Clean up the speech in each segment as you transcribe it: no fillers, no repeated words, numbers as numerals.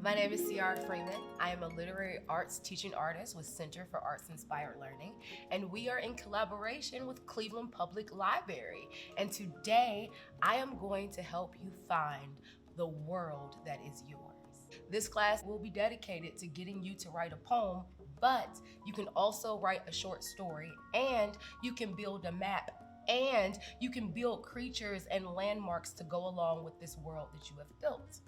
My name is Siaara Freeman. I am a literary arts teaching artist with Center for Arts Inspired Learning, and we are in collaboration with Cleveland Public Library. And today, I am going to help you find the world that is yours. This class will be dedicated to getting you to write a poem, but you can also write a short story, and you can build a map, and you can build creatures and landmarks to go along with this world that you have built.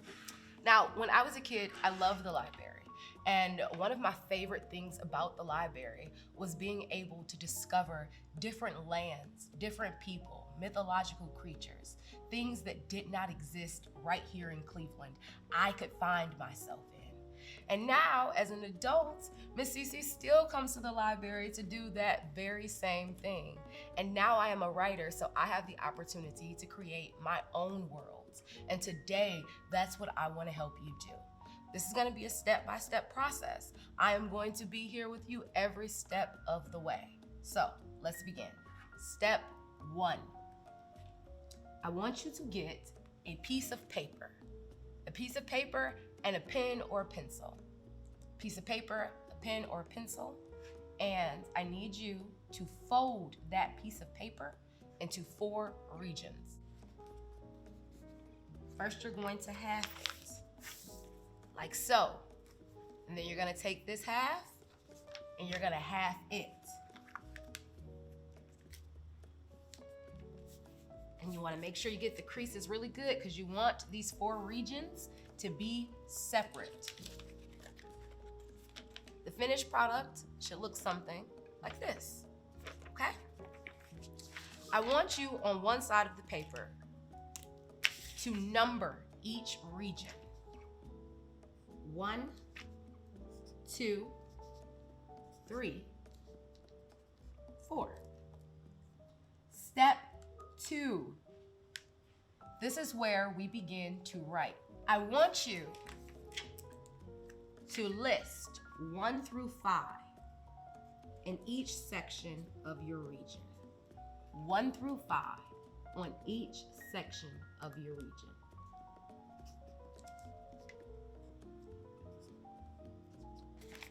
Now, when I was a kid, I loved the library. And one of my favorite things about the library was being able to discover different lands, different people, mythological creatures, things that did not exist right here in Cleveland, I could find myself in. And now, as an adult, Miss Cece still comes to the library to do that very same thing. And now I am a writer, so I have the opportunity to create my own worlds. And today, that's what I want to help you do. This is going to be a step-by-step process. I am going to be here with you every step of the way. So let's begin. Step 1. I want you to get a piece of paper. A piece of paper and a pen or a pencil. Piece of paper, a pen or a pencil, and I need you to fold that piece of paper into 4 regions. First, you're going to half it, like so. And then you're gonna take this half, and you're gonna half it. And you wanna make sure you get the creases really good because you want these 4 regions to be separate. The finished product should look something like this, okay? I want you on one side of the paper to number each region. 1, 2, 3, 4. Step 2. This is where we begin to write. I want you to list 1 through 5 in each section of your region. 1 through 5 on each section of your region.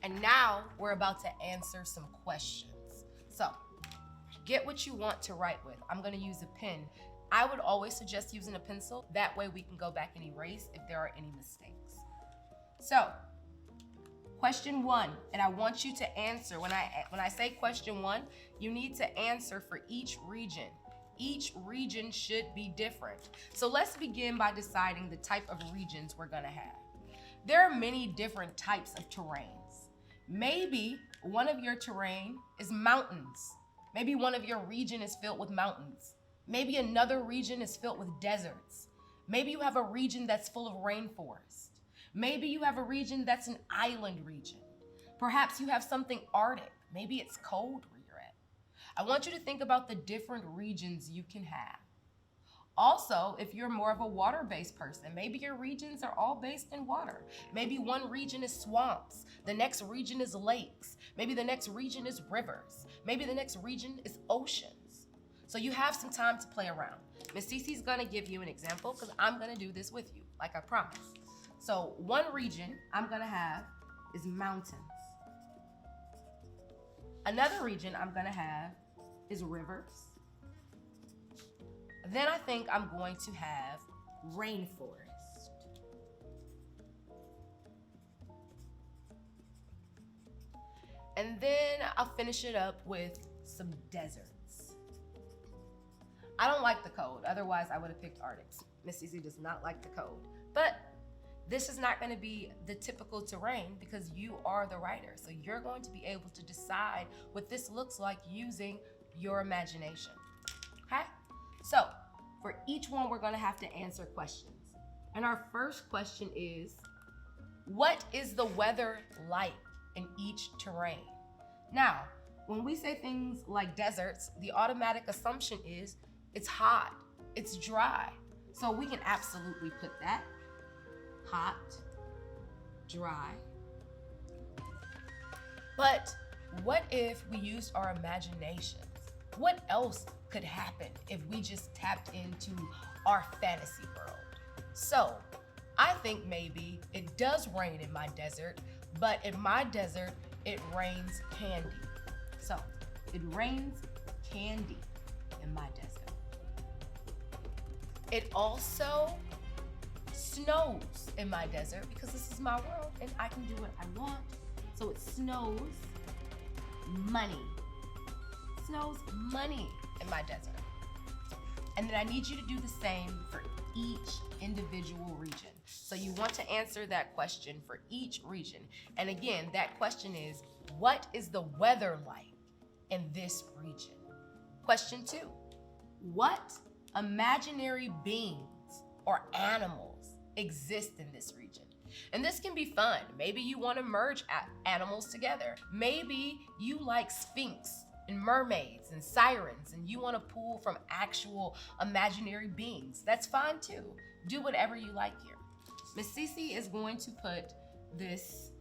And now we're about to answer some questions. So, get what you want to write with. I'm gonna use a pen. I would always suggest using a pencil. That way we can go back and erase if there are any mistakes. So, question 1, and I want you to answer. When I say question 1, you need to answer for each region. Each region should be different. So let's begin by deciding the type of regions we're gonna have. There are many different types of terrains. Maybe one of your terrain is mountains. Maybe one of your region is filled with mountains. Maybe another region is filled with deserts. Maybe you have a region that's full of rainforest. Maybe you have a region that's an island region. Perhaps you have something Arctic. Maybe it's cold where you're at. I want you to think about the different regions you can have. Also, if you're more of a water-based person, maybe your regions are all based in water. Maybe one region is swamps, the next region is lakes, maybe the next region is rivers, maybe the next region is oceans. So you have some time to play around. Miss Cece's gonna give you an example because I'm gonna do this with you, like I promised. So one region I'm gonna have is mountains. Another region I'm gonna have is rivers. Then I think I'm going to have rainforest. And then I'll finish it up with some deserts. I don't like the cold, otherwise I would have picked Arctics. Miss Cece does not like the cold. But this is not gonna be the typical terrain because you are the writer. So you're going to be able to decide what this looks like using your imagination, okay? So for each one, we're gonna have to answer questions. And our first question is, what is the weather like in each terrain? Now, when we say things like deserts, the automatic assumption is it's hot, it's dry. So we can absolutely put that. Hot, dry. But what if we used our imaginations? What else could happen if we just tapped into our fantasy world? So I think maybe it does rain in my desert, but in my desert, it rains candy. So, it rains candy in my desert. It also snows in my desert because this is my world and I can do what I want. So it snows money. Snows money in my desert. And then I need you to do the same for each individual region. So you want to answer that question for each region. And again, that question is, what is the weather like in this region? Question 2, what imaginary beings or animals exist in this region? And this can be fun. Maybe you want to merge animals together. Maybe you like sphinx and mermaids and sirens and you want to pull from actual imaginary beings. That's fine too. Do whatever you like here. Miss Cece is going to put this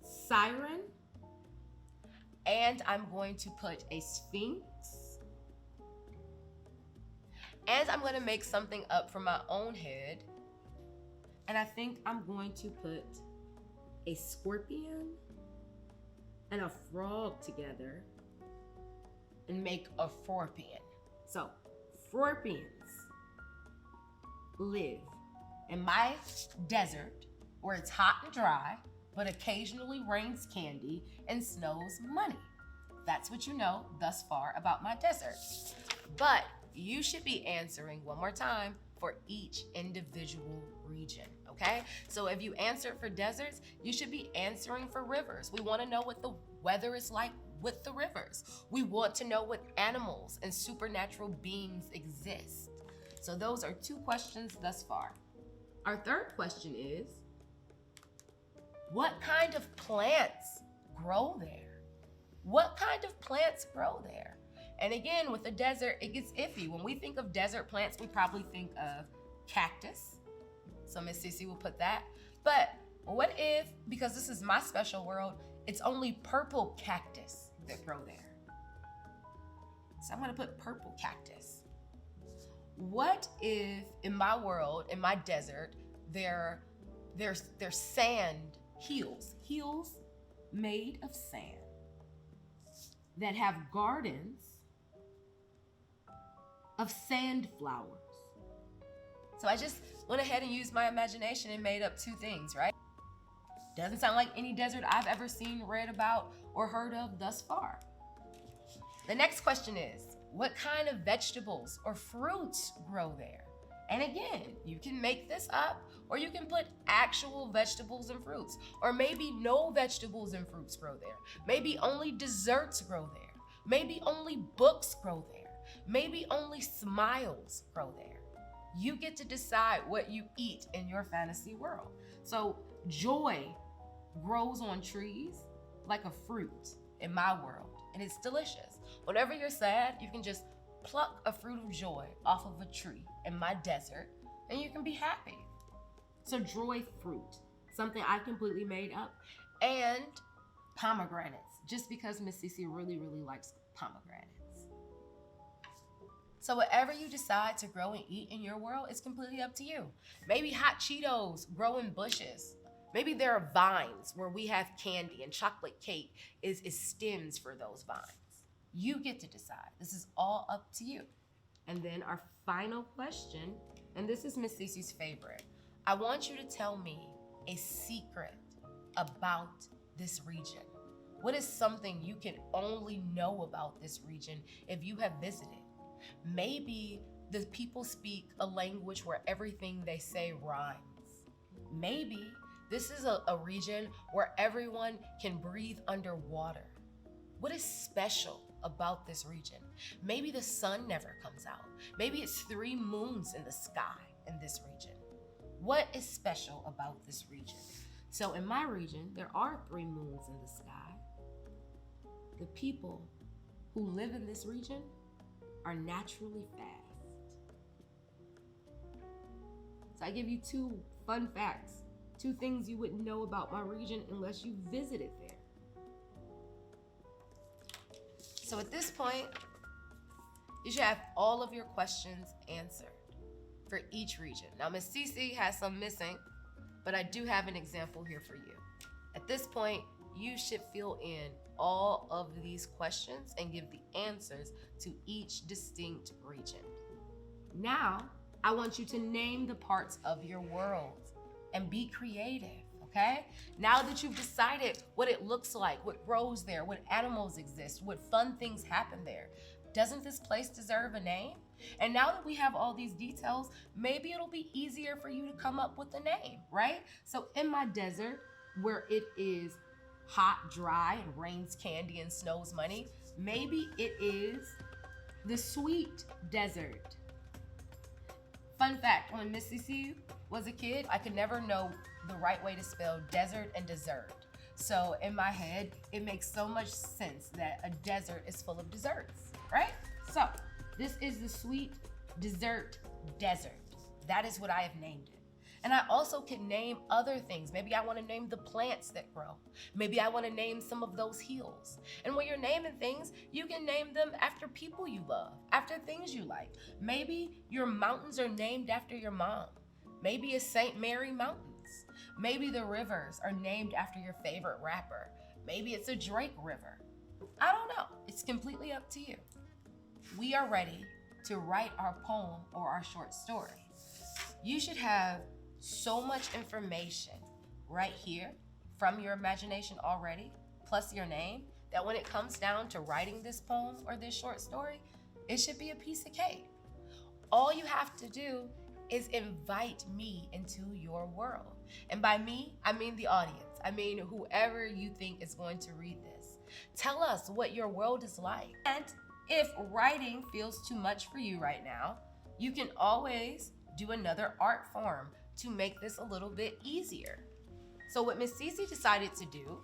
siren and I'm going to put a sphinx and I'm going to make something up from my own head. And I think I'm going to put a scorpion and a frog together and make a forpian. So, forpians live in my desert where it's hot and dry, but occasionally rains candy and snows money. That's what you know thus far about my desert. But you should be answering one more time for each individual region, okay? So if you answered for deserts, you should be answering for rivers. We want to know what the weather is like with the rivers. We want to know what animals and supernatural beings exist. So those are 2 questions thus far. Our third question is, what kind of plants grow there? What kind of plants grow there? And again, with the desert, it gets iffy. When we think of desert plants, we probably think of cactus. So Miss Cece will put that. But what if, because this is my special world, it's only purple cactus that grow there? So I'm gonna put purple cactus. What if in my world, in my desert, there's sand hills made of sand that have gardens of sand flowers. So I just went ahead and used my imagination and made up 2 things, right? Doesn't sound like any desert I've ever seen, read about, or heard of thus far. The next question is, what kind of vegetables or fruits grow there? And again, you can make this up, or you can put actual vegetables and fruits, or maybe no vegetables and fruits grow there. Maybe only desserts grow there. Maybe only books grow there. Maybe only smiles grow there. You get to decide what you eat in your fantasy world. So joy grows on trees like a fruit in my world, and it's delicious. Whenever you're sad, you can just pluck a fruit of joy off of a tree in my desert, and you can be happy. So joy fruit, something I completely made up, and pomegranates, just because Miss Cece really, really likes pomegranates. So whatever you decide to grow and eat in your world, it's completely up to you. Maybe hot Cheetos grow in bushes. Maybe there are vines where we have candy and chocolate cake is stems for those vines. You get to decide. This is all up to you. And then our final question, and this is Miss Cece's favorite. I want you to tell me a secret about this region. What is something you can only know about this region if you have visited? Maybe the people speak a language where everything they say rhymes. Maybe this is a region where everyone can breathe underwater. What is special about this region? Maybe the sun never comes out. Maybe it's 3 moons in the sky in this region. What is special about this region? So in my region, there are 3 moons in the sky. The people who live in this region are naturally fast. So I give you 2 fun facts, 2 things you wouldn't know about my region unless you visited there. So at this point, you should have all of your questions answered for each region. Now, Miss Cece has some missing, but I do have an example here for you. At this point, you should fill in all of these questions and give the answers to each distinct region. Now, I want you to name the parts of your world and be creative, okay? Now that you've decided what it looks like, what grows there, what animals exist, what fun things happen there, doesn't this place deserve a name? And now that we have all these details, maybe it'll be easier for you to come up with a name, right? So in my desert, where it is hot, dry, and rains candy and snows money, maybe it is the sweet desert. Fun fact, when Miss Cece was a kid, I could never know the right way to spell desert and dessert. So in my head, it makes so much sense that a desert is full of desserts, right? So this is the sweet dessert desert. That is what I have named it. And I also can name other things. Maybe I want to name the plants that grow. Maybe I want to name some of those hills. And when you're naming things, you can name them after people you love, after things you like. Maybe your mountains are named after your mom. Maybe it's St. Mary Mountains. Maybe the rivers are named after your favorite rapper. Maybe it's a Drake River. I don't know. It's completely up to you. We are ready to write our poem or our short story. You should have so much information right here from your imagination already, plus your name, that when it comes down to writing this poem or this short story, it should be a piece of cake. All you have to do is invite me into your world. And by me, I mean the audience. I mean whoever you think is going to read this. Tell us what your world is like. And if writing feels too much for you right now, you can always do another art form to make this a little bit easier. So what Miss Cece decided to do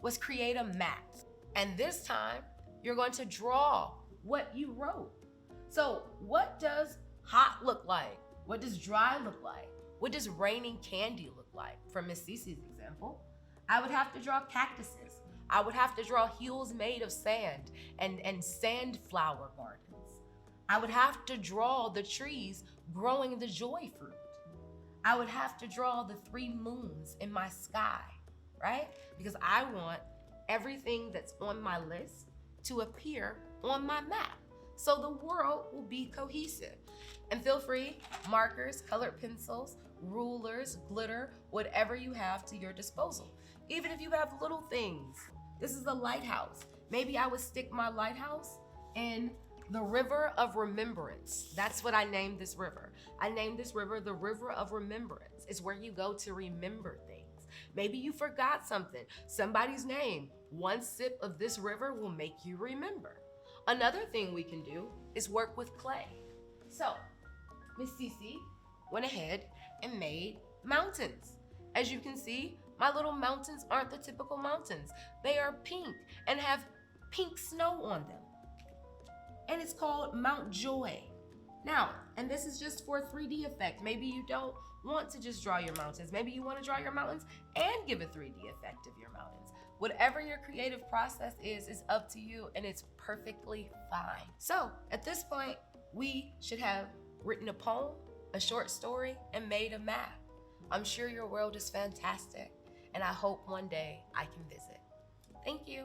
was create a map. And this time, you're going to draw what you wrote. So what does hot look like? What does dry look like? What does raining candy look like? From Miss Cece's example, I would have to draw cactuses. I would have to draw hills made of sand and sand flower gardens. I would have to draw the trees growing the joy fruit. I would have to draw the 3 moons in my sky, right? Because I want everything that's on my list to appear on my map, so the world will be cohesive. And feel free, markers, colored pencils, rulers, glitter, whatever you have to your disposal. Even if you have little things. This is a lighthouse. Maybe I would stick my lighthouse in the river of remembrance. That's what I named this river. I named this river the river of remembrance. It's where you go to remember things. Maybe you forgot something, somebody's name. One sip of this river will make you remember. Another thing we can do is work with clay. So, Miss Cece went ahead and made mountains. As you can see, my little mountains aren't the typical mountains. They are pink and have pink snow on them. And it's called Mount Joy. Now, and this is just for a 3D effect. Maybe you don't want to just draw your mountains. Maybe you want to draw your mountains and give a 3D effect of your mountains. Whatever your creative process is up to you, and it's perfectly fine. So at this point, we should have written a poem, a short story, and made a map. I'm sure your world is fantastic, and I hope one day I can visit. Thank you.